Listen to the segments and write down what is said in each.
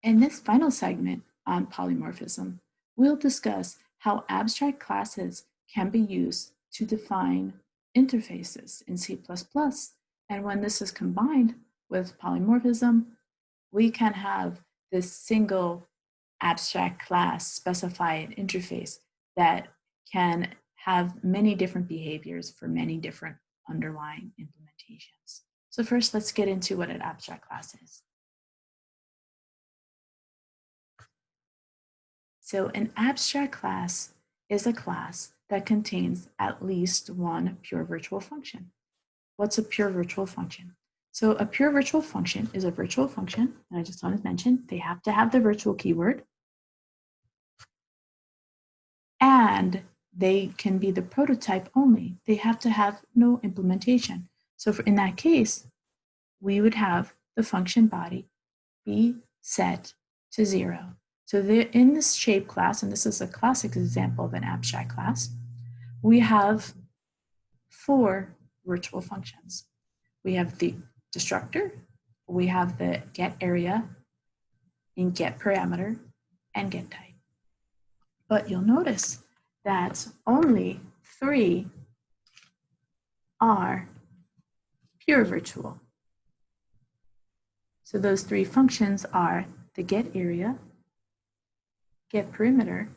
In this final segment on polymorphism, we'll discuss how abstract classes can be used to define interfaces in C++, and when this is combined with polymorphism, we can have this single abstract class specified interface that can have many different behaviors for many different underlying implementations. So first, let's get into what an abstract class is. So an abstract class is a class that contains at least one pure virtual function. What's a pure virtual function? So a pure virtual function is a virtual function, and I just want to mention they have to have the virtual keyword, and they can be the prototype only. They have to have no implementation. So in that case, we would have the function body be set to 0. So in this shape class, and this is a classic example of an abstract class, we have 4 virtual functions. We have the destructor, we have the get area, and get parameter, and get type. But you'll notice that only 3 are pure virtual. So those 3 functions are the get area, get perimeter,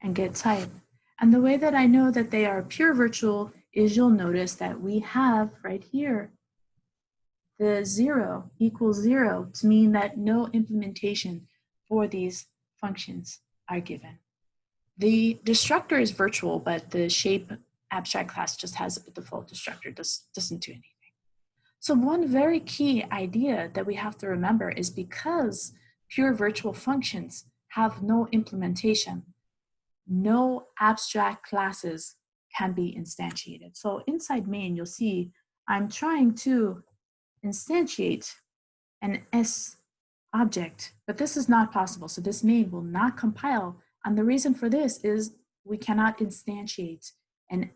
and get type. And the way that I know that they are pure virtual is you'll notice that we have right here the 0 equals 0 to mean that no implementation for these functions are given. The destructor is virtual, but the shape abstract class just has a default destructor, doesn't do anything. So one very key idea that we have to remember is because pure virtual functions have no implementation, no abstract classes can be instantiated. So inside main, you'll see I'm trying to instantiate an S object, but this is not possible. So this main will not compile. And the reason for this is we cannot instantiate an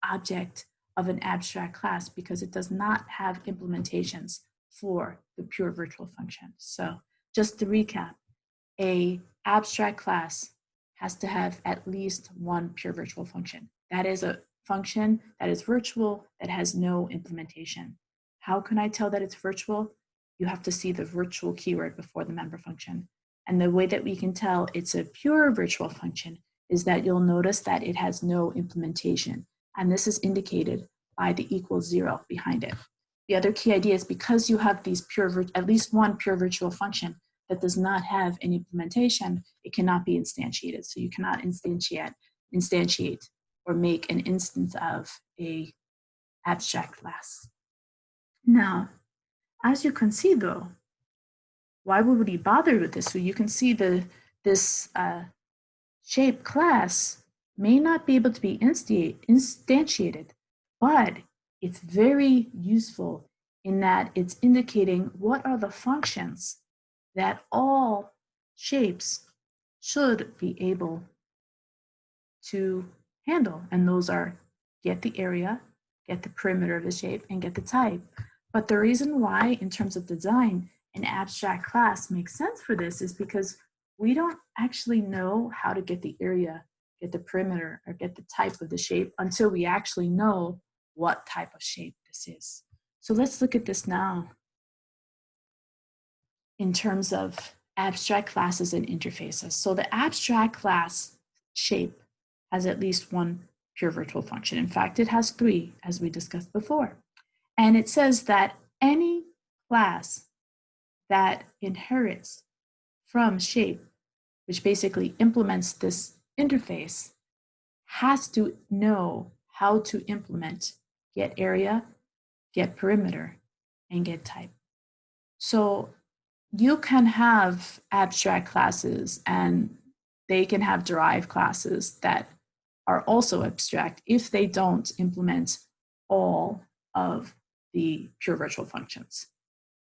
object of an abstract class because it does not have implementations for the pure virtual function. So just to recap, an abstract class has to have at least one pure virtual function. That is a function that is virtual that has no implementation. How can I tell that it's virtual? You have to see the virtual keyword before the member function. And the way that we can tell it's a pure virtual function is that you'll notice that it has no implementation. And this is indicated by the equals 0 behind it. The other key idea is because you have these at least one pure virtual function that does not have an implementation, it cannot be instantiated. So you cannot instantiate or make an instance of a abstract class. Now, as you can see though, why would we bother with this? So you can see this shape class may not be able to be instantiated, but it's very useful in that it's indicating what are the functions that all shapes should be able to handle. And those are get the area, get the perimeter of the shape, and get the type. But the reason why, in terms of design, an abstract class makes sense for this is because we don't actually know how to get the area, get the perimeter, or get the type of the shape until we actually know what type of shape this is. So let's look at this now in terms of abstract classes and interfaces. So the abstract class shape has at least one pure virtual function. In fact, it has 3, as we discussed before. And it says that any class that inherits from shape, which basically implements this interface, has to know how to implement get area, get perimeter, and get type. So you can have abstract classes and they can have derived classes that are also abstract if they don't implement all of the pure virtual functions.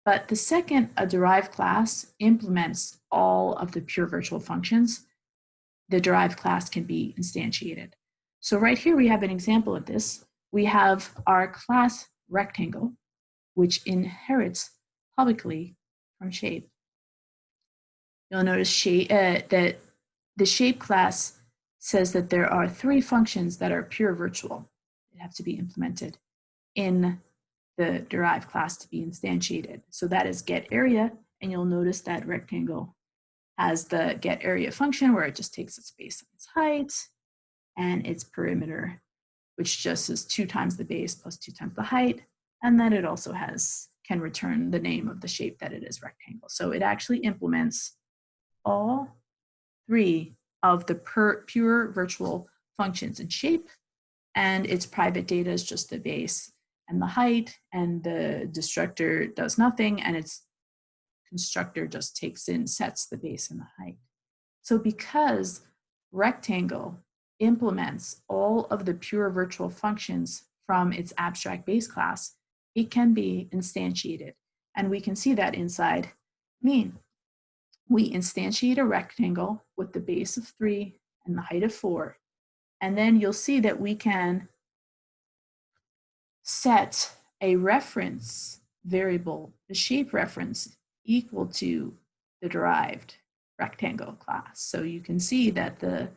But the second a derived class implements all of the pure virtual functions, the derived class can be instantiated. So right here we have an example of this. We have our class rectangle, which inherits publicly from shape. you'll notice that the shape class says that there are 3 functions that are pure virtual. They have to be implemented in the derived class to be instantiated. So that is get area, and you'll notice that rectangle has the get area function where it just takes its base and its height, and its perimeter, which just is 2 times the base plus 2 times the height, and then it also can return the name of the shape that it is, rectangle. So it actually implements all 3 of the pure virtual functions in shape, and its private data is just the base and the height, and the destructor does nothing, and its constructor just sets the base and the height. So because rectangle implements all of the pure virtual functions from its abstract base class, it can be instantiated. And we can see that inside mean. We instantiate a rectangle with the base of 3 and the height of 4. And then you'll see that we can set a reference variable, the shape reference, equal to the derived rectangle class. So you can see that the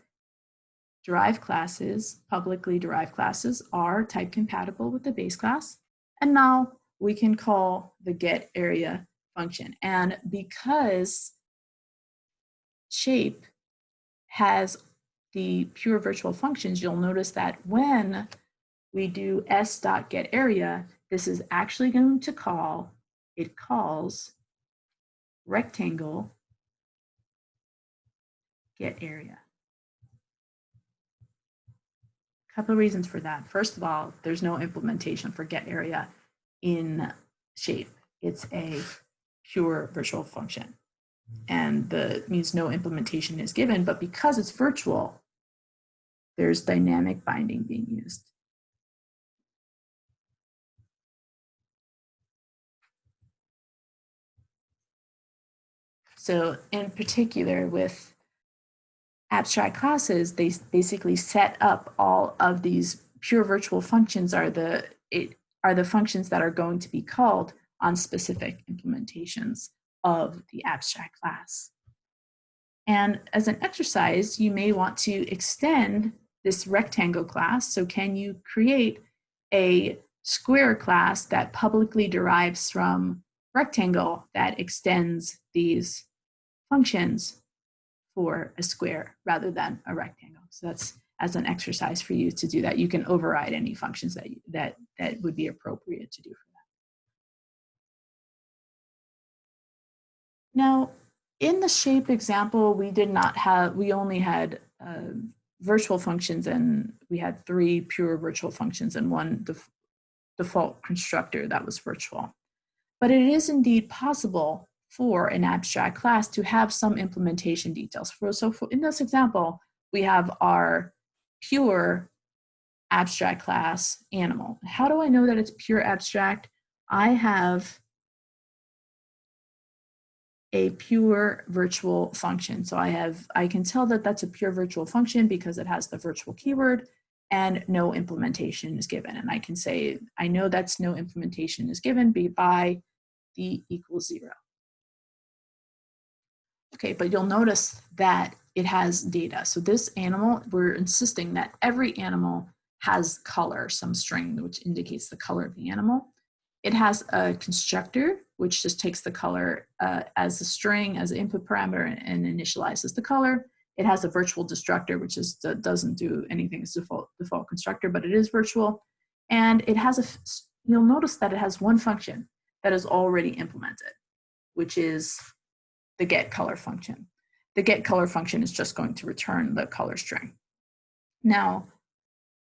derived classes, publicly derived classes, are type compatible with the base class. And now we can call the get area function. And because shape has the pure virtual functions, you'll notice that when we do s.getArea, this is actually going to calls rectangle get area. A couple of reasons for that. First of all, there's no implementation for get area in shape. It's a pure virtual function, and that means no implementation is given, but because it's virtual, there's dynamic binding being used. So in particular with abstract classes, they basically set up all of these pure virtual functions are the functions that are going to be called on specific implementations of the abstract class. And as an exercise, you may want to extend this rectangle class. So can you create a square class that publicly derives from rectangle that extends these functions for a square rather than a rectangle? So that's as an exercise for you to do that. You can override any functions that would be appropriate to do for that. Now, in the shape example, we only had virtual functions, and we had 3 pure virtual functions and 1 default constructor that was virtual. But it is indeed possible for an abstract class to have some implementation details. In this example, we have our pure abstract class animal. How do I know that it's pure abstract? I have a pure virtual function. So I can tell that that's a pure virtual function because it has the virtual keyword and no implementation is given. And I can say, I know that's no implementation is given by d equals 0. Okay, but you'll notice that it has data. So this animal, we're insisting that every animal has color, some string which indicates the color of the animal. It has a constructor, which just takes the color as a string, as an input parameter, and initializes the color. It has a virtual destructor, which doesn't do anything as default constructor, but it is virtual. And it has you'll notice that it has one function that is already implemented, which is the get color function. The get color function is just going to return the color string. Now,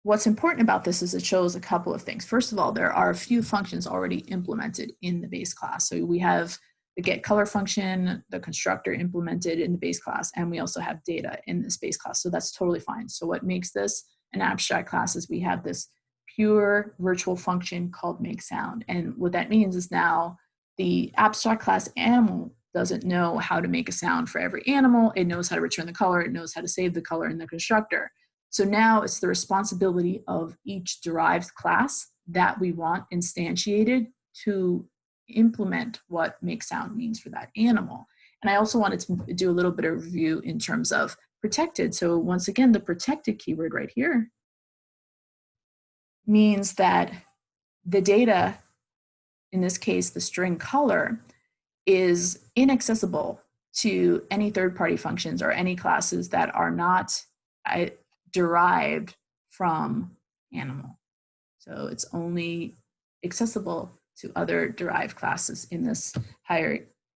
what's important about this is it shows a couple of things. First of all, there are a few functions already implemented in the base class. So we have the get color function, the constructor implemented in the base class, and we also have data in this base class. So that's totally fine. So what makes this an abstract class is we have this pure virtual function called make sound. And what that means is now the abstract class animal doesn't know how to make a sound for every animal. It knows how to return the color. It knows how to save the color in the constructor. So now it's the responsibility of each derived class that we want instantiated to implement what make sound means for that animal. And I also wanted to do a little bit of review in terms of protected. So once again, the protected keyword right here means that the data, in this case, the string color, is inaccessible to any third-party functions or any classes that are not derived from animal. So it's only accessible to other derived classes in this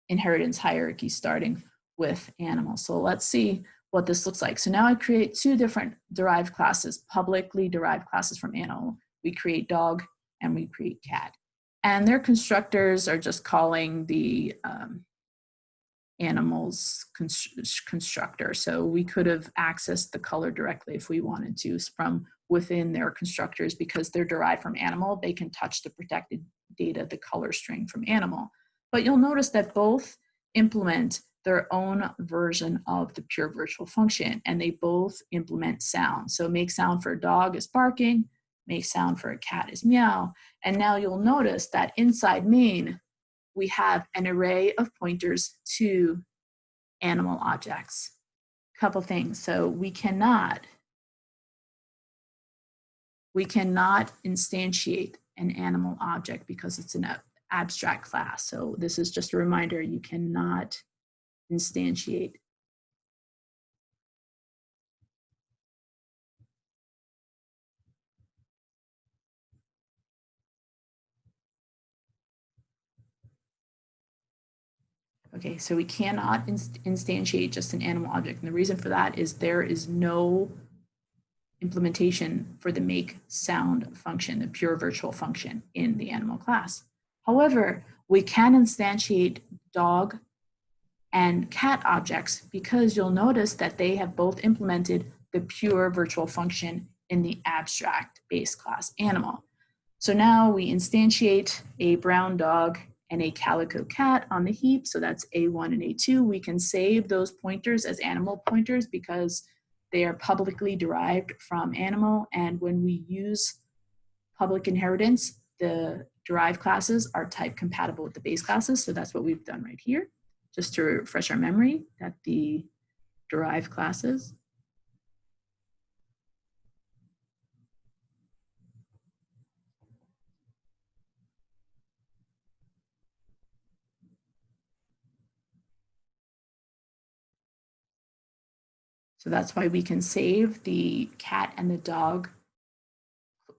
inheritance hierarchy starting with animal. So let's see what this looks like. So now I create two different derived classes, publicly derived classes from animal. We create dog and we create cat. And their constructors are just calling the animal's constructor. So we could have accessed the color directly if we wanted to from within their constructors because they're derived from animal. They can touch the protected data, the color string from animal. But you'll notice that both implement their own version of the pure virtual function, and they both implement sound. So make sound for a dog is barking, make sound for a cat is meow. And now you'll notice that inside main, we have an array of pointers to animal objects. Couple things. So we cannot instantiate an animal object because it's an abstract class. So this is just a reminder, you cannot instantiate. Okay, so we cannot instantiate just an animal object. And the reason for that is there is no implementation for the make sound function, the pure virtual function in the animal class. However, we can instantiate dog and cat objects because you'll notice that they have both implemented the pure virtual function in the abstract base class animal. So now we instantiate a brown dog and a calico cat on the heap. So that's A1 and A2. We can save those pointers as animal pointers because they are publicly derived from animal. And when we use public inheritance, the derived classes are type compatible with the base classes. So that's what we've done right here. Just to refresh our memory that the derived classes So that's why we can save the cat and the dog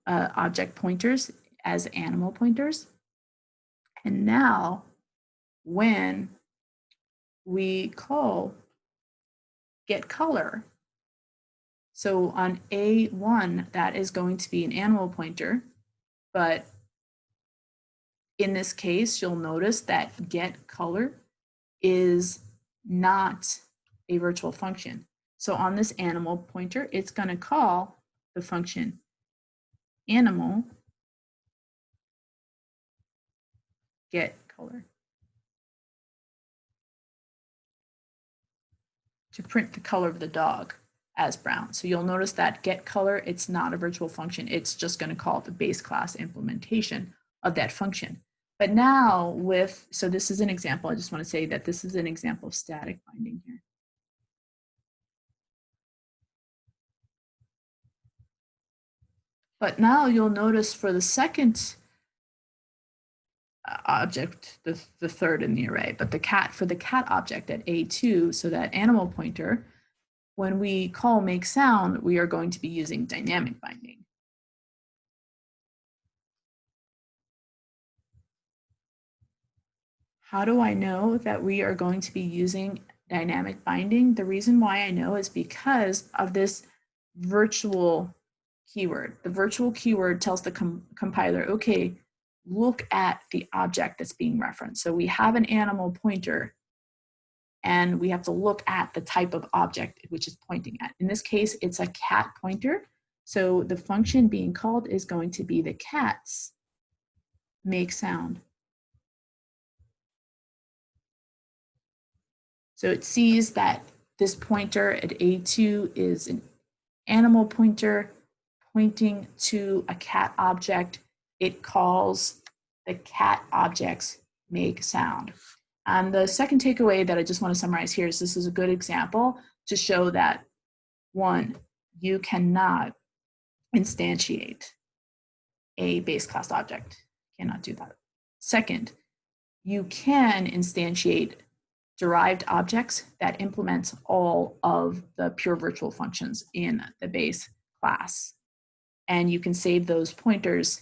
object pointers as animal pointers. And now when we call get color, so on A1, that is going to be an animal pointer, but in this case, you'll notice that get color is not a virtual function. So on this animal pointer, it's going to call the function animal get color to print the color of the dog as brown. So you'll notice that get color, it's not a virtual function. It's just going to call the base class implementation of that function. But now so this is an example. I just want to say that this is an example of static binding here. But now you'll notice for the second object, the third in the array, but for the cat object at A2, so that animal pointer, when we call make sound, we are going to be using dynamic binding. How do I know that we are going to be using dynamic binding? The reason why I know is because of this virtual keyword. The virtual keyword tells the compiler, okay, look at the object that's being referenced. So we have an animal pointer and we have to look at the type of object which is pointing at. In this case, it's a cat pointer. So the function being called is going to be the cat's make sound. So it sees that this pointer at A2 is an animal pointer pointing to a cat object. It calls the cat object's make sound. And the second takeaway that I just want to summarize here is this is a good example to show that, one, you cannot instantiate a base class object. Cannot do that. Second, you can instantiate derived objects that implements all of the pure virtual functions in the base class. And you can save those pointers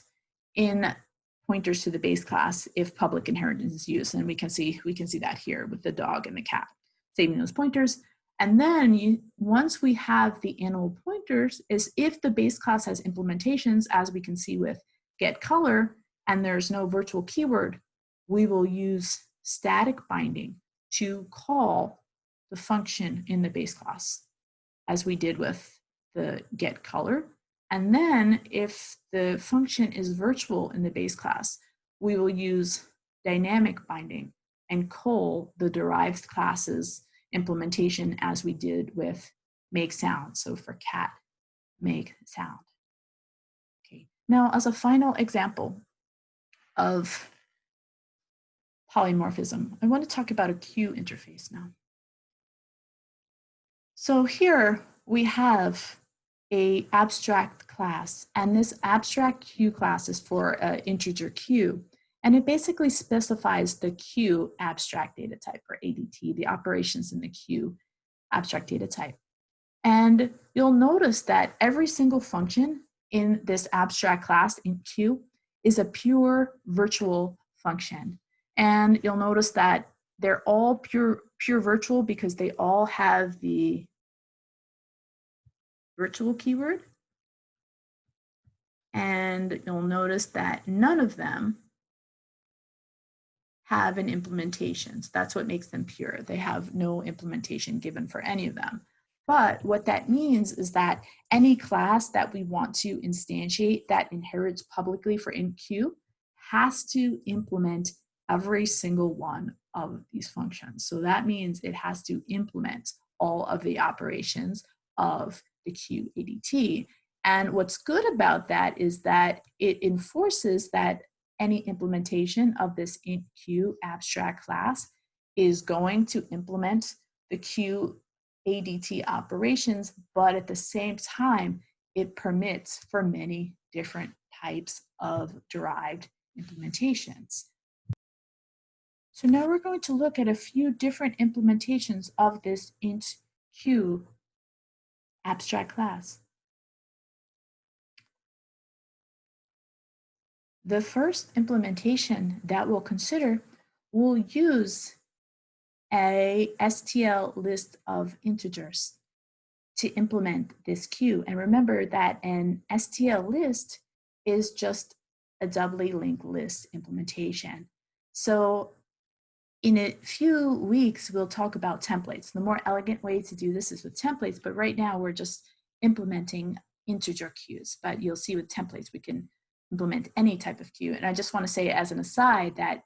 in pointers to the base class if public inheritance is used. And we can see that here with the dog and the cat, saving those pointers. And then once we have the animal pointers, is if the base class has implementations, as we can see with get color, and there's no virtual keyword, we will use static binding to call the function in the base class, as we did with the get color. And then if the function is virtual in the base class, we will use dynamic binding and call the derived classes implementation as we did with make sound. So for cat, make sound. Okay. Now, as a final example of polymorphism, I want to talk about a queue interface now. So here we have an abstract class, and this abstract queue class is for an integer queue, and it basically specifies the queue abstract data type, or ADT, the operations in the queue abstract data type. And you'll notice that every single function in this abstract class in queue is a pure virtual function. And you'll notice that they're all pure virtual because they all have the virtual keyword. And you'll notice that none of them have an implementation. So that's what makes them pure. They have no implementation given for any of them. But what that means is that any class that we want to instantiate that inherits publicly for InQ has to implement every single one of these functions. So that means it has to implement all of the operations of the Q ADT. And what's good about that is that it enforces that any implementation of this Q abstract class is going to implement the Q ADT operations, but at the same time, it permits for many different types of derived implementations. So now we're going to look at a few different implementations of this int Q abstract class. The first implementation that we'll consider will use a STL list of integers to implement this queue. And remember that an STL list is just a doubly linked list implementation. So in a few weeks, we'll talk about templates. The more elegant way to do this is with templates, but right now we're just implementing integer queues. But you'll see with templates, we can implement any type of queue. And I just want to say as an aside that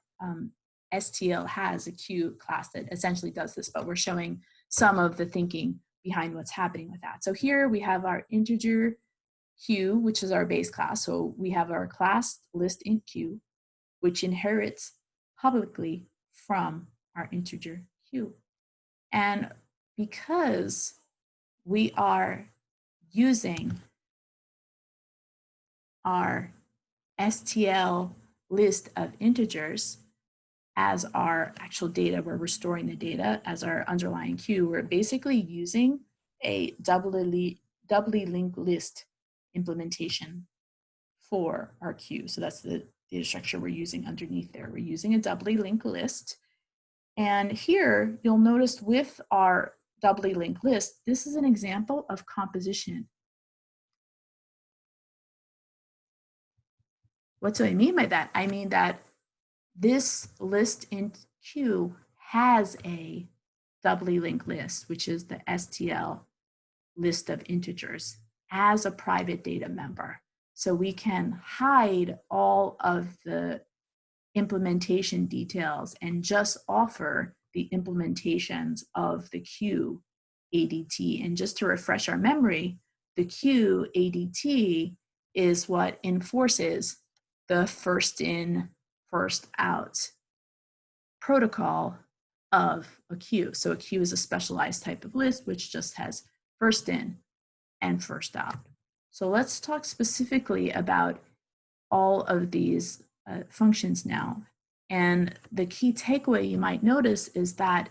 STL has a queue class that essentially does this, but we're showing some of the thinking behind what's happening with that. So here we have our integer queue, which is our base class. So we have our class list int queue, which inherits publicly from our integer queue. And because we are using our STL list of integers as our actual data, where we're storing the data as our underlying queue, we're basically using a doubly linked list implementation for our queue. So that's the data structure we're using underneath there. We're using a doubly linked list. And here you'll notice with our doubly linked list, this is an example of composition. What do I mean by that? I mean that this list in Q has a doubly linked list, which is the STL list of integers, as a private data member. So we can hide all of the implementation details and just offer the implementations of the Q ADT. And just to refresh our memory, the Q ADT is what enforces the first in, first out protocol of a queue. So a queue is a specialized type of list which just has first in and first out. So let's talk specifically about all of these functions now. And the key takeaway you might notice is that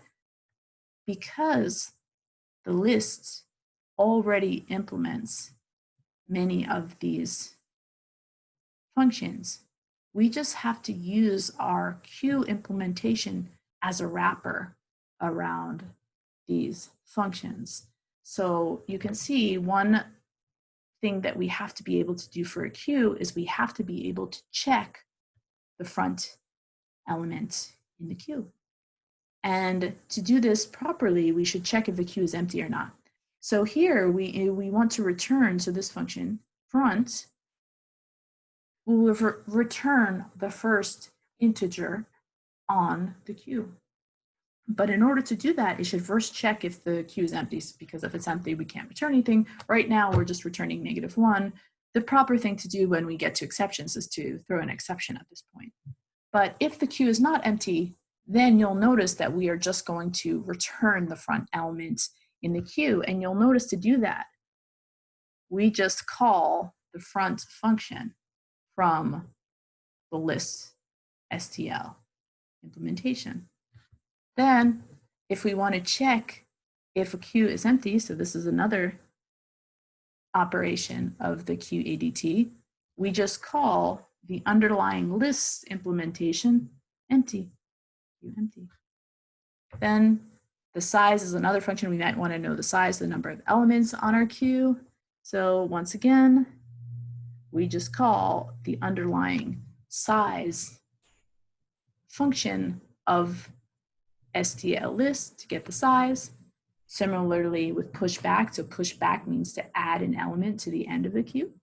because the list already implements many of these functions, we just have to use our queue implementation as a wrapper around these functions. So you can see one thing that we have to be able to do for a queue is we have to be able to check the front element in the queue. And to do this properly, we should check if the queue is empty or not. So here we want to return, so this function, front, will return the first integer on the queue. But in order to do that, it should first check if the queue is empty, because if it's empty, we can't return anything. Right now, we're just returning -1. The proper thing to do when we get to exceptions is to throw an exception at this point. But if the queue is not empty, then you'll notice that we are just going to return the front element in the queue. And you'll notice to do that, we just call the front function from the list STL implementation. Then, if we want to check if a queue is empty, so this is another operation of the queue ADT, we just call the underlying list implementation empty, queue empty. Then the size is another function. We might want to know the size, the number of elements on our queue. So once again, we just call the underlying size function of STL list to get the size. Similarly with pushback, so pushback means to add an element to the end of the queue,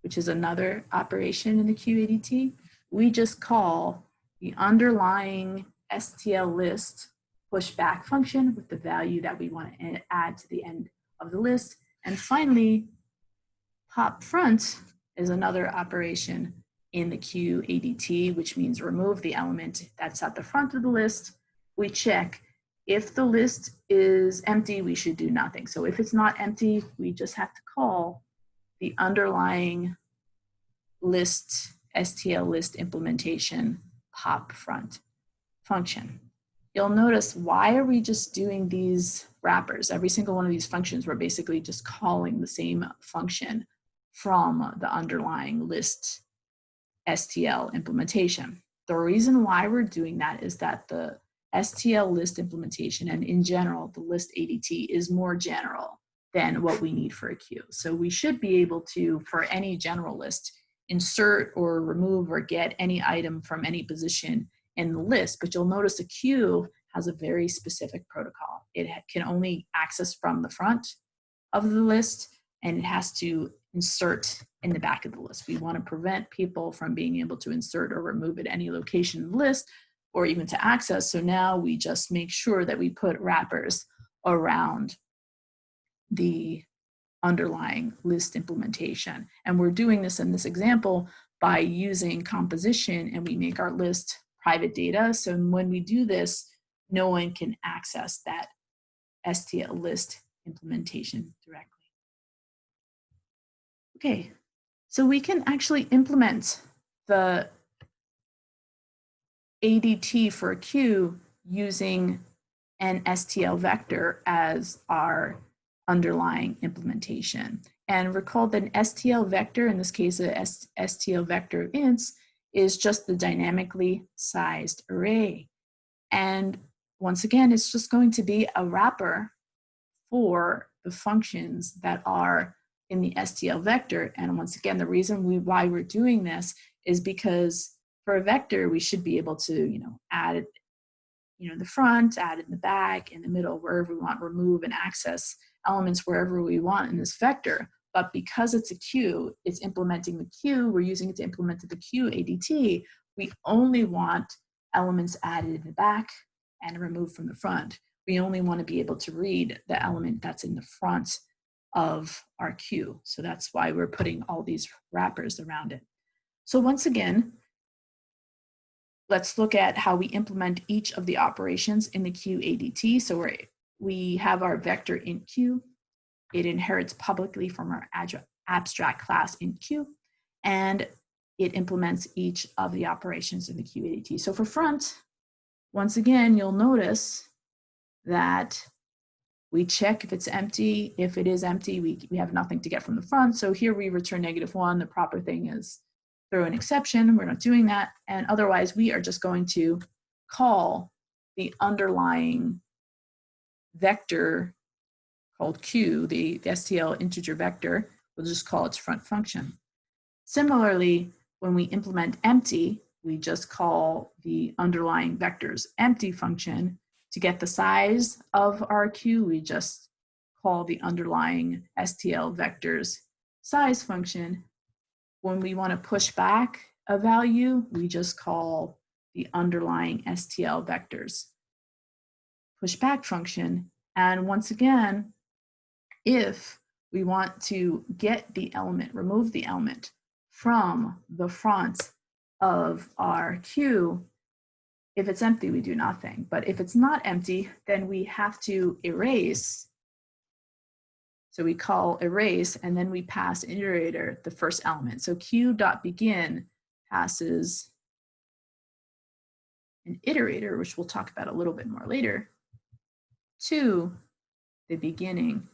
which is another operation in the queue ADT. We just call the underlying STL list pushback function with the value that we want to add to the end of the list. And finally, pop front is another operation in the queue ADT, which means remove the element that's at the front of the list. We check if the list is empty, we should do nothing. So if it's not empty, we just have to call the underlying list, STL list implementation pop front function. You'll notice, why are we just doing these wrappers? Every single one of these functions, we're basically just calling the same function from the underlying list STL implementation. The reason why we're doing that is that the STL list implementation, and in general, the list ADT, is more general than what we need for a queue. So we should be able to, for any general list, insert or remove or get any item from any position in the list. But you'll notice a queue has a very specific protocol. It can only access from the front of the list, and it has to insert in the back of the list. We want to prevent people from being able to insert or remove at any location in the list, or even to access. So now we just make sure that we put wrappers around the underlying list implementation. And we're doing this in this example by using composition, and we make our list private data. So when we do this, no one can access that STL list implementation directly. Okay, so we can actually implement the ADT for a queue using an STL vector as our underlying implementation. And recall that an STL vector, in this case, a STL vector of ints, is just the dynamically sized array. And once again, it's just going to be a wrapper for the functions that are in the STL vector. And once again, the reason why we're doing this is because for a vector, we should be able to, add it, the front, add it in the back, in the middle, wherever we want, remove and access elements wherever we want in this vector. But because it's a queue, it's implementing the queue, we're using it to implement the queue ADT, we only want elements added in the back and removed from the front. We only want to be able to read the element that's in the front of our queue. So that's why we're putting all these wrappers around it. So once again, let's look at how we implement each of the operations in the queue ADT. So we have our vector int q. It inherits publicly from our abstract class int q, and it implements each of the operations in the queue ADT. So for front, once again, you'll notice that we check if it's empty. If it is empty, we have nothing to get from the front. So here we return -1. The proper thing is throw an exception. We're not doing that. And otherwise, we are just going to call the underlying vector called q, the STL integer vector. We'll just call its front function. Similarly, when we implement empty, we just call the underlying vector's empty function. To get the size of our queue, we just call the underlying STL vector's size function. When we want to push back a value, we just call the underlying STL vector's pushback function. And once again, if we want to get the element, remove the element from the front of our queue, if it's empty, we do nothing. But if it's not empty, then we have to erase. So we call erase, and then we pass in iterator the first element. So q.begin passes an iterator, which we'll talk about a little bit more later, to the beginning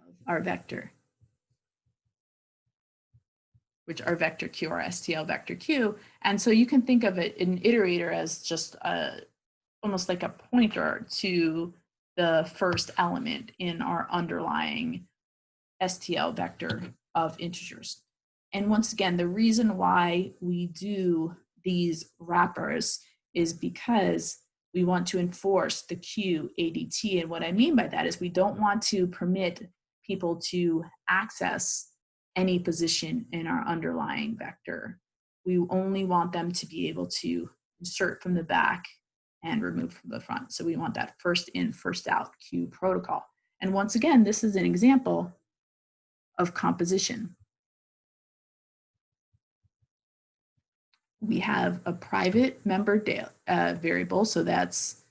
of our vector, which are vector q, or STL vector q. And so you can think of it, an iterator, as just almost like a pointer to the first element in our underlying STL vector of integers. And once again, the reason why we do these wrappers is because we want to enforce the queue ADT. And what I mean by that is we don't want to permit people to access any position in our underlying vector. We only want them to be able to insert from the back and remove from the front. So we want that first in, first out queue protocol. And once again, this is an example of composition. We have a private member variable, so that's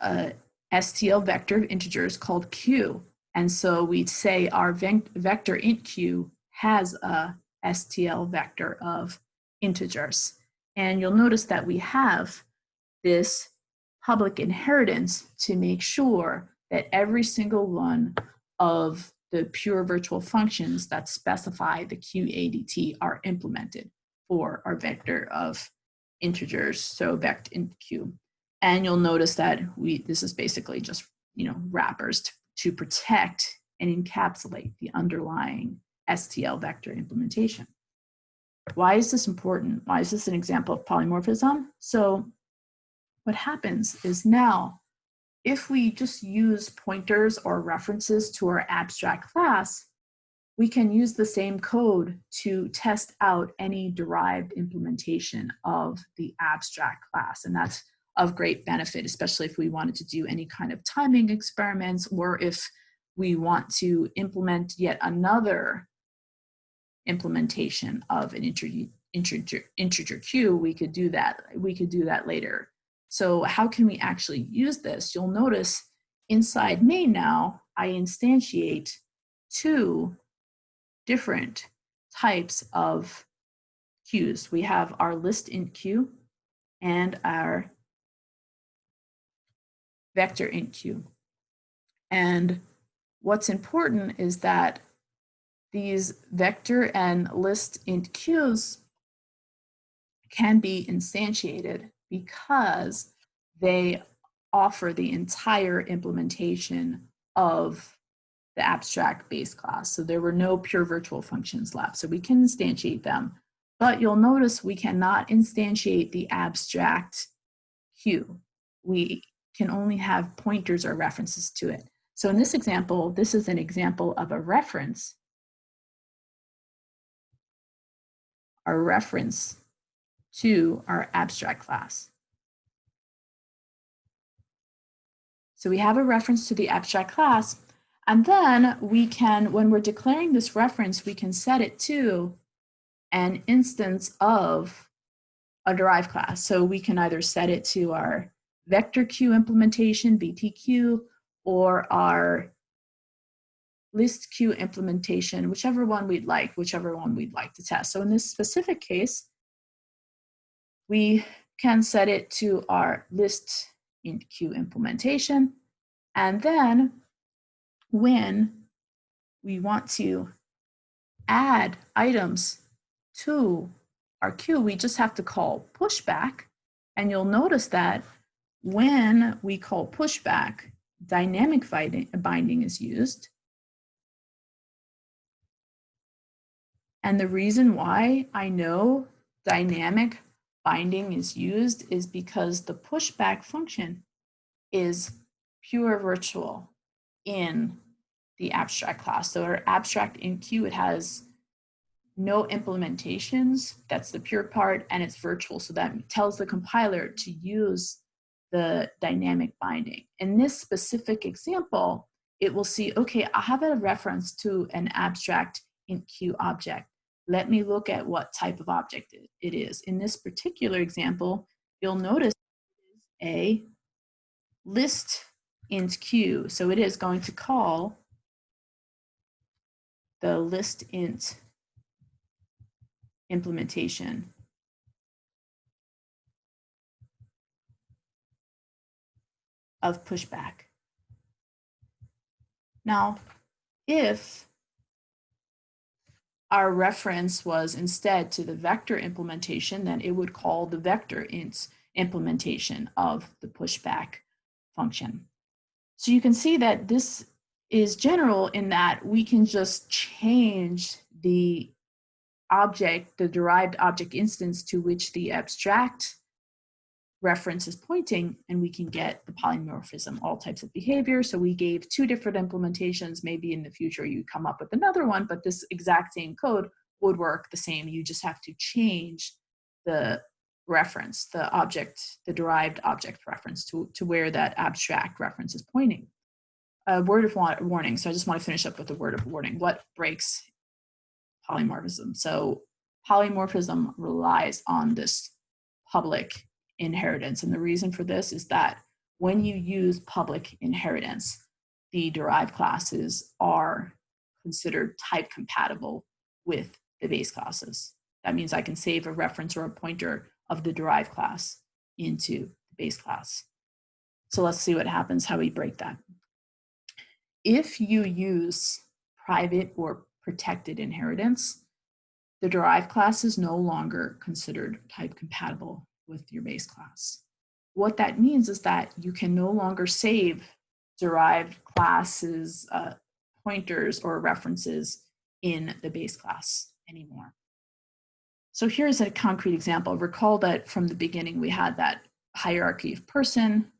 a STL vector of integers called q. And so we say our vector int q has a STL vector of integers. And you'll notice that we have this public inheritance to make sure that every single one of the pure virtual functions that specify the q ADT are implemented for our vector of integers, so vect int q. And you'll notice that this is basically just wrappers to protect and encapsulate the underlying STL vector implementation. Why is this important? Why is this an example of polymorphism? So what happens is now, if we just use pointers or references to our abstract class, we can use the same code to test out any derived implementation of the abstract class. And that's of great benefit, especially if we wanted to do any kind of timing experiments, or if we want to implement yet another implementation of an integer queue, we could do that. We could do that later. So how can we actually use this? You'll notice inside main now, I instantiate two different types of queues. We have our list int queue and our vector int queue. And what's important is that these vector and list int queues can be instantiated because they offer the entire implementation of the abstract base class. So there were no pure virtual functions left. So we can instantiate them, but you'll notice we cannot instantiate the abstract queue. We can only have pointers or references to it. So in this example, this is an example of a reference. Our reference to our abstract class. So we have a reference to the abstract class. And then we can, when we're declaring this reference, we can set it to an instance of a derived class. So we can either set it to our vector queue implementation, VTQ, or our list queue implementation, whichever one we'd like to test. So in this specific case, we can set it to our list in queue implementation. And then when we want to add items to our queue, we just have to call pushback. And you'll notice that when we call pushback, dynamic binding is used. And the reason why I know dynamic binding is used is because the pushback function is pure virtual in the abstract class. So our abstract in queue, it has no implementations. That's the pure part, and it's virtual. So that tells the compiler to use the dynamic binding. In this specific example, it will see, okay, I have a reference to an abstract in queue object. Let me look at what type of object it is. In this particular example, you'll notice it is a list int queue. So it is going to call the list int implementation of pushback. Now, if our reference was instead to the vector implementation, then it would call the vector int implementation of the pushback function. So you can see that this is general in that we can just change the object, the derived object instance to which the abstract reference is pointing, and we can get the polymorphism, all types of behavior. So we gave 2 different implementations. Maybe in the future you come up with another one, but this exact same code would work the same. You just have to change the reference, the object, the derived object reference to where that abstract reference is pointing. A word of warning. So I just want to finish up with a word of warning. What breaks polymorphism? So polymorphism relies on this public inheritance. And the reason for this is that when you use public inheritance, the derived classes are considered type compatible with the base classes. That means I can save a reference or a pointer of the derived class into the base class. So let's see what happens, how we break that. If you use private or protected inheritance, the derived class is no longer considered type compatible with your base class. What that means is that you can no longer save derived classes, pointers or references in the base class anymore. So here's a concrete example. Recall that from the beginning we had that hierarchy of person,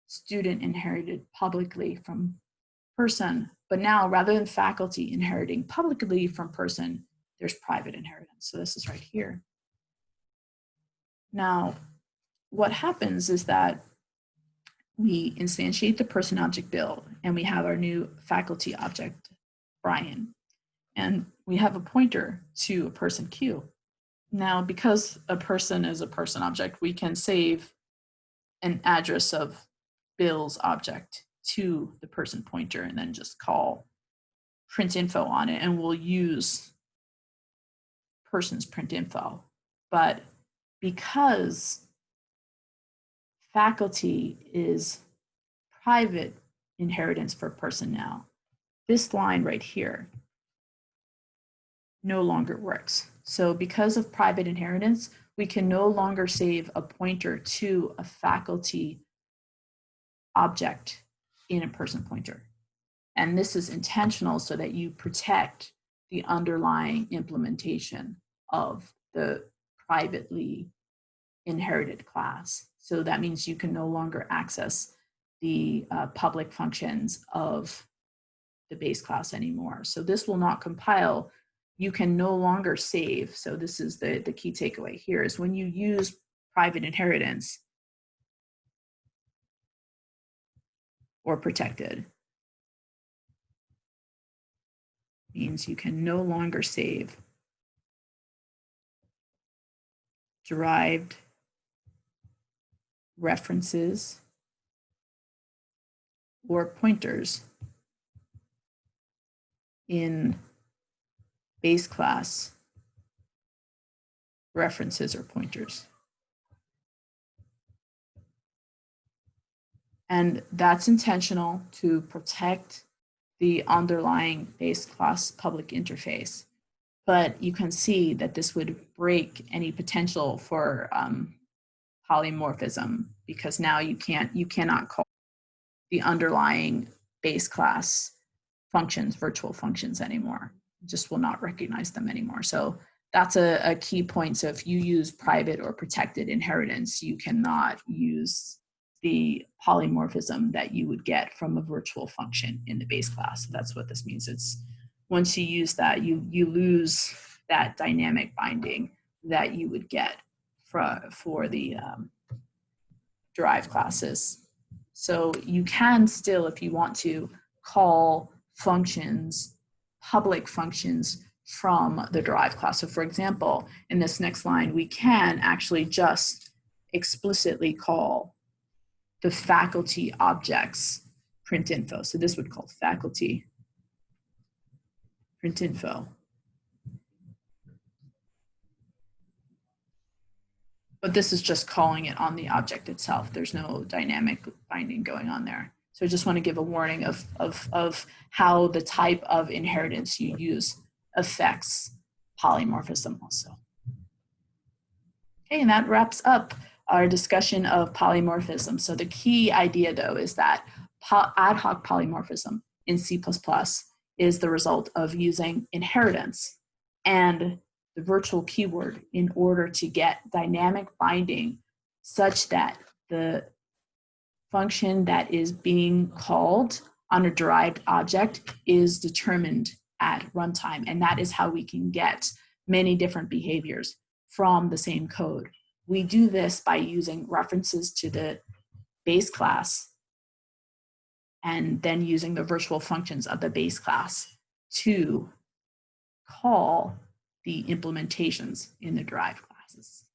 student inherited publicly from person, but now rather than faculty inheriting publicly from person, there's private inheritance. So this is right here. Now, what happens is that we instantiate the person object Bill, and we have our new faculty object, Brian, and we have a pointer to a person Q. Now, because a person is a person object, we can save an address of Bill's object to the person pointer and then just call print info on it, and we'll use person's print info. But because faculty is private inheritance for person now, this line right here no longer works. So because of private inheritance, we can no longer save a pointer to a faculty object in a person pointer. And this is intentional so that you protect the underlying implementation of the privately inherited class. So that means you can no longer access the public functions of the base class anymore. So this will not compile. You can no longer save. So this is the key takeaway here is when you use private inheritance or protected, means you can no longer save derived references or pointers in base class references or pointers. And that's intentional to protect the underlying base class public interface. But you can see that this would break any potential for polymorphism, because now you cannot call the underlying base class functions virtual functions anymore. It just will not recognize them anymore. So that's a key point. So if you use private or protected inheritance, you cannot use the polymorphism that you would get from a virtual function in the base class. So that's what this means. It's once you use that, you lose that dynamic binding that you would get for the derived classes. So you can still, if you want to, call functions, public functions from the derived class. So for example, in this next line, we can actually just explicitly call the faculty objects print info. So this would call faculty print info. But this is just calling it on the object itself. There's no dynamic binding going on there. So I just want to give a warning of how the type of inheritance you use affects polymorphism also. Okay, and that wraps up our discussion of polymorphism. So the key idea, though, is that ad hoc polymorphism in C++ is the result of using inheritance and the virtual keyword in order to get dynamic binding such that the function that is being called on a derived object is determined at runtime. And that is how we can get many different behaviors from the same code. We do this by using references to the base class and then using the virtual functions of the base class to call the implementations in the derived classes.